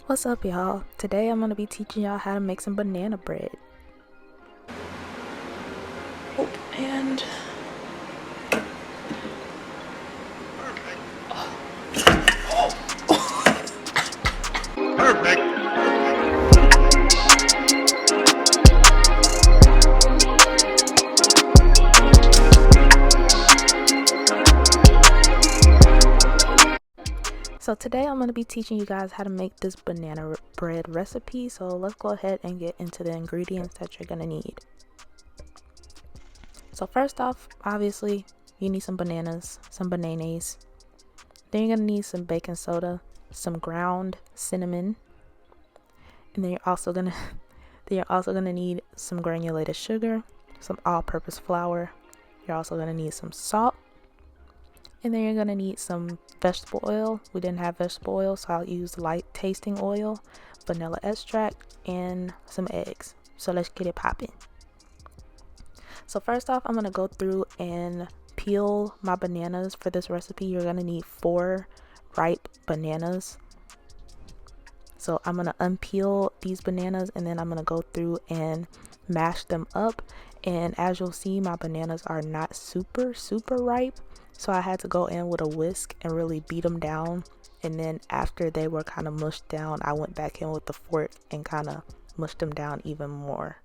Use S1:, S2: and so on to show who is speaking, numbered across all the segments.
S1: What's up, y'all? Today I'm going to be teaching y'all how to make some banana bread. Oh, and
S2: Perfect.
S1: So today I'm going to be teaching you guys how to make this banana bread recipe. So let's go ahead and get into the ingredients that you're going to need. So first off, obviously, you need some bananas, some bananas. Then you're going to need some baking soda, some ground cinnamon, and then you're also going to need some granulated sugar, some all-purpose flour. You're also going to need some salt. And then you're going to need some vegetable oil. We didn't have vegetable oil, so I'll use light tasting oil, vanilla extract, and some eggs. So let's get it popping. So first off, I'm going to go through and peel my bananas for this recipe. You're going to need 4 ripe bananas. So I'm going to unpeel these bananas and then I'm going to go through and mash them up. And as you'll see, my bananas are not super ripe. So I had to go in with a whisk and really beat them down. And then after they were kind of mushed down, I went back in with the fork and kind of mushed them down even more.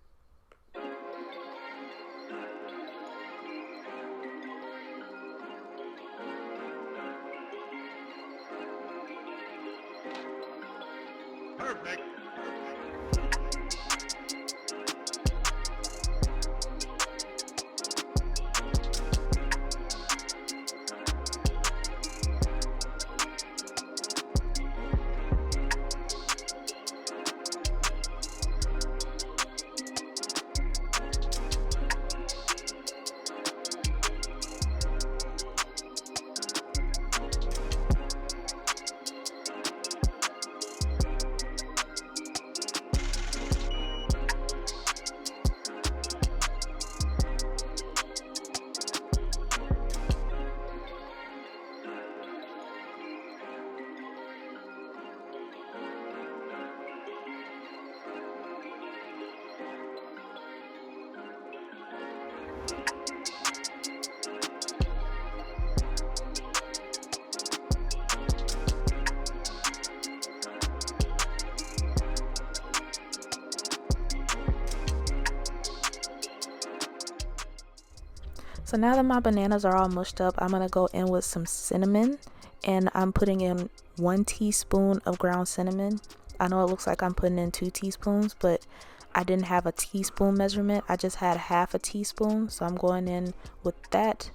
S2: Perfect.
S1: So now that my bananas are all mushed up, I'm going to go in with some cinnamon, and I'm putting in 1 teaspoon of ground cinnamon. I know it looks like I'm putting in 2 teaspoons, but I didn't have a teaspoon measurement. I just had half a teaspoon, so I'm going in with that.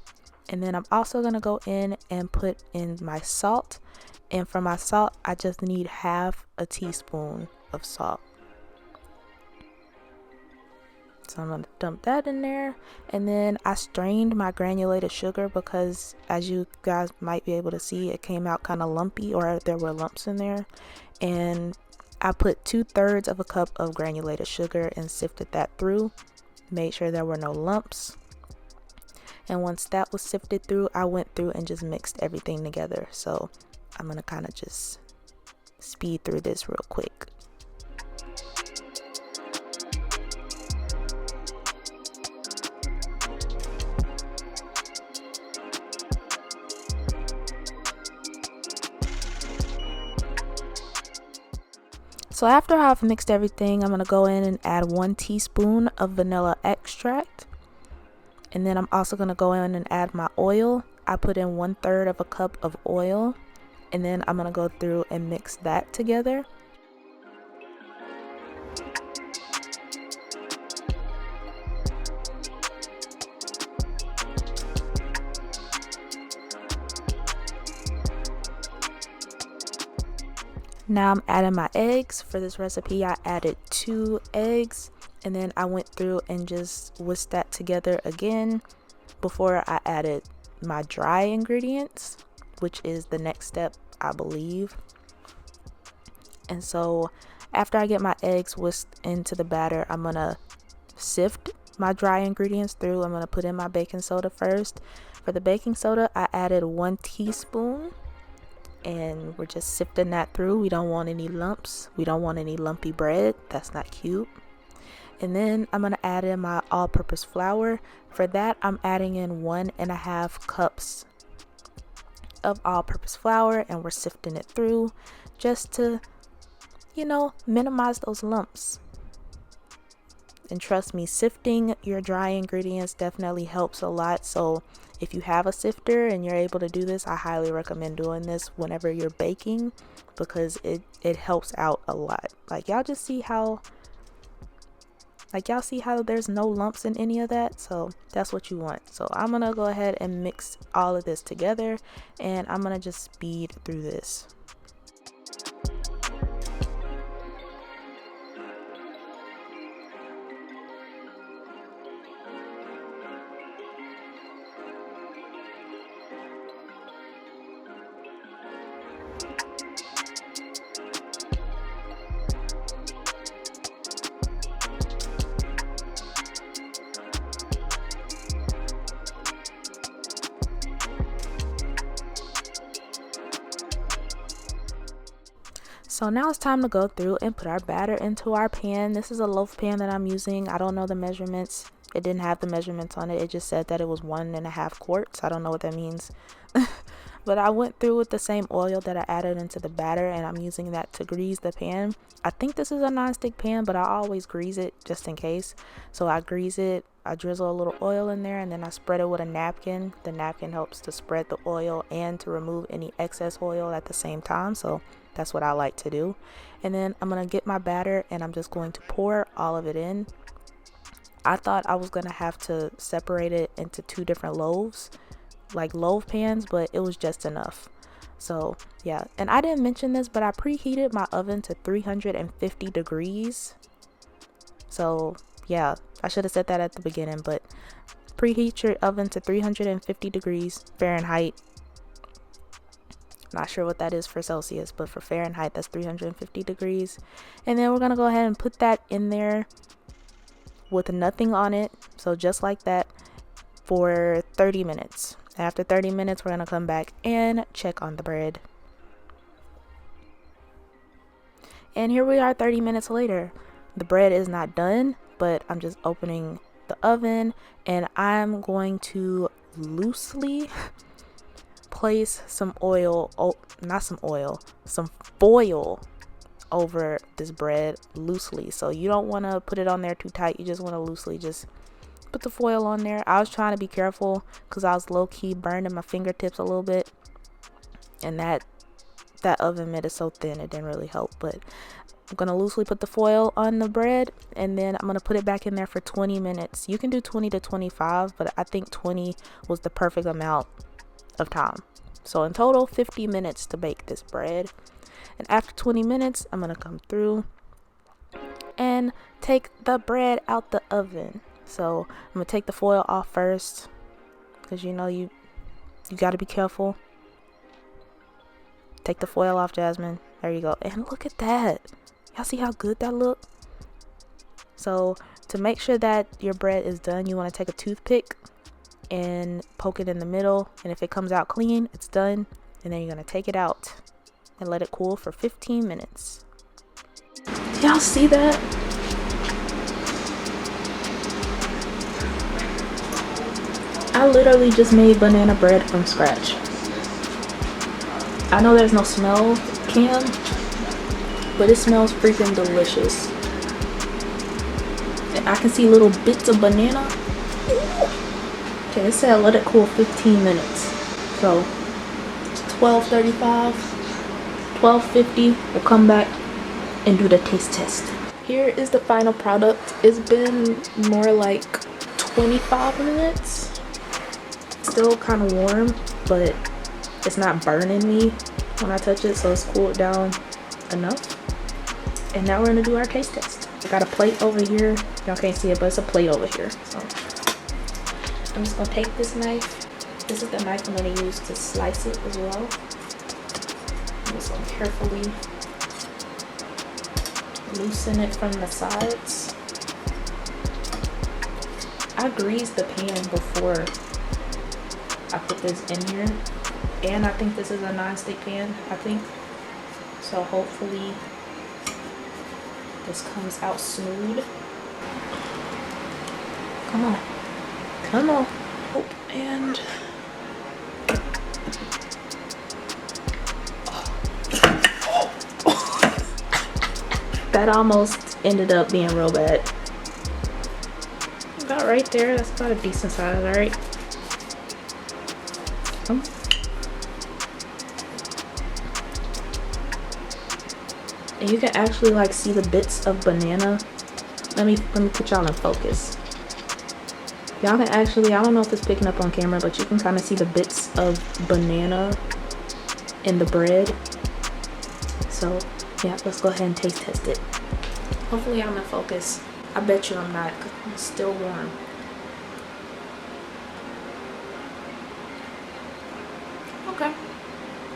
S1: And then I'm also going to go in and put in my salt, and for my salt, I just need half a teaspoon of salt. So I'm going to dump that in there. And then I strained my granulated sugar because, as you guys might be able to see, it came out kind of lumpy, or there were lumps in there. And I put 2/3 of a cup of granulated sugar and sifted that through. Made sure there were no lumps. And once that was sifted through, I went through and just mixed everything together. So I'm going to kind of just speed through this real quick. So after I've mixed everything, I'm going to go in and add 1 teaspoon of vanilla extract. And then I'm also going to go in and add my oil. I put in 1/3 of a cup of oil. And then I'm going to go through and mix that together. Now I'm adding my eggs. For this recipe, I added 2 eggs, and then I went through and just whisked that together again before I added my dry ingredients, which is the next step, I believe. And so after I get my eggs whisked into the batter, I'm gonna sift my dry ingredients through. I'm gonna put in my baking soda first. For the baking soda, I added 1 teaspoon. and we're just sifting that through. We don't want any lumps. We don't want any lumpy bread. That's not cute. And then I'm going to add in my all-purpose flour. For that, I'm adding in 1.5 cups of all-purpose flour, and we're sifting it through just to, you know, minimize those lumps. And trust me, sifting your dry ingredients definitely helps a lot. So if you have a sifter and you're able to do this, I highly recommend doing this whenever you're baking, because it helps out a lot. Like y'all see how there's no lumps in any of that? So that's what you want. So I'm gonna go ahead and mix all of this together, and I'm gonna just speed through this. So now it's time to go through and put our batter into our pan. This is a loaf pan that I'm using. I don't know the measurements. It didn't have the measurements on it. It just said that it was 1.5 quarts. I don't know what that means. But I went through with the same oil that I added into the batter, and I'm using that to grease the pan. I think this is a non-stick pan, but I always grease it just in case. So I grease it, I drizzle a little oil in there, and then I spread it with a napkin. The napkin helps to spread the oil and to remove any excess oil at the same time. So that's what I like to do. And then I'm going to get my batter, and I'm just going to pour all of it in. I thought I was going to have to separate it into 2 different loaves, like loaf pans, but it was just enough. So yeah, and I didn't mention this, but I preheated my oven to 350 degrees. So yeah, I should have said that at the beginning, but preheat your oven to 350 degrees Fahrenheit. Not sure what that is for Celsius, but for Fahrenheit, that's 350 degrees. And then we're going to go ahead and put that in there with nothing on it. So just like that for 30 minutes. After 30 minutes, we're going to come back and check on the bread. And here we are 30 minutes later. The bread is not done, but I'm just opening the oven, and I'm going to loosely place some foil over this bread loosely. So you don't want to put it on there too tight. You just want to loosely just put the foil on there. I was trying to be careful because I was low-key burning my fingertips a little bit, and that oven mitt is so thin it didn't really help. But I'm gonna loosely put the foil on the bread, and then I'm gonna put it back in there for 20 minutes. You can do 20 to 25, but I think 20 was the perfect amount of time. So in total, 50 minutes to bake this bread. And after 20 minutes, I'm gonna come through and take the bread out the oven. So I'm gonna take the foil off first, because you know you got to be careful. Take the foil off, Jasmine. There you go. And look at that. Y'all see how good that look? So to make sure that your bread is done, you want to take a toothpick and poke it in the middle, and if it comes out clean, it's done. And then you're gonna take it out and let it cool for 15 minutes. Y'all see that? I literally just made banana bread from scratch. I know there's no smell cam, but it smells freaking delicious. And I can see little bits of banana. Okay, it said let it cool 15 minutes. So 12:35, 12:50, we'll come back and do the taste test. Here is the final product. It's been more like 25 minutes. Still kind of warm, but it's not burning me when I touch it, so it's cooled down enough. And now we're gonna do our taste test. I got a plate over here. Y'all can't see it, but it's a plate over here. So I'm just gonna take this knife. This is the knife I'm gonna use to slice it as well. I'm just gonna carefully loosen it from the sides. I greased the pan before I put this in here, And I think this is a non-stick pan, I think. So hopefully this comes out smooth. Come on. Come on. Oh, and that almost ended up being real bad. About right there. That's about a decent size, alright? And you can actually like see the bits of banana. Let me put y'all in focus. Y'all can actually, I don't know if it's picking up on camera, but you can kind of see the bits of banana in the bread. So yeah, let's go ahead and taste test it. Hopefully I'm in focus. I bet you I'm not, because it's still warm. Okay,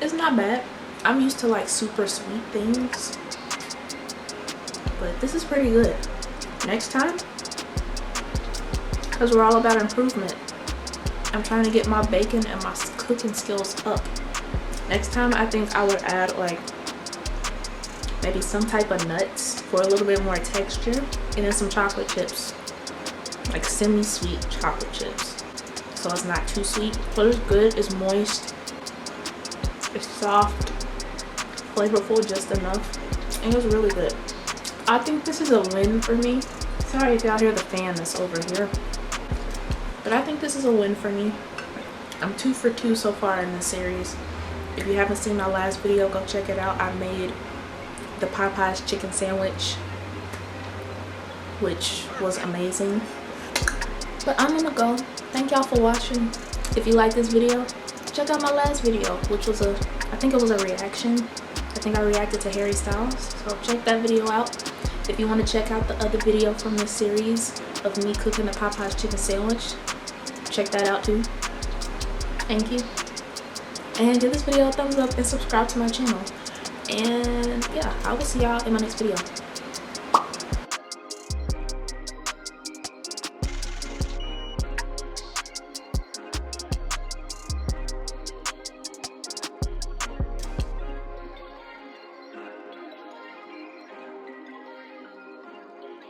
S1: it's not bad. I'm used to like super sweet things, but this is pretty good. Next time, because we're all about improvement, I'm trying to get my bacon and my cooking skills up. Next time I think I would add like maybe some type of nuts for a little bit more texture, and then some chocolate chips, like semi-sweet chocolate chips, so it's not too sweet, but it's good. It's moist, it's soft, flavorful just enough, and it's really good. I think this is a win for me. Sorry if y'all hear the fan that's over here, but I think this is a win for me. I'm 2 for 2 so far in this series. If you haven't seen my last video, go check it out. I made the Popeyes chicken sandwich, which was amazing. But I'm gonna go. Thank y'all for watching. If you like this video, check out my last video, which was I think it was a reaction. I think I reacted to Harry Styles, so check that video out. If you want to check out the other video from this series of me cooking the Popeyes chicken sandwich, check that out too. Thank you. And give this video a thumbs up and subscribe to my channel. And yeah, I will see y'all in my next video.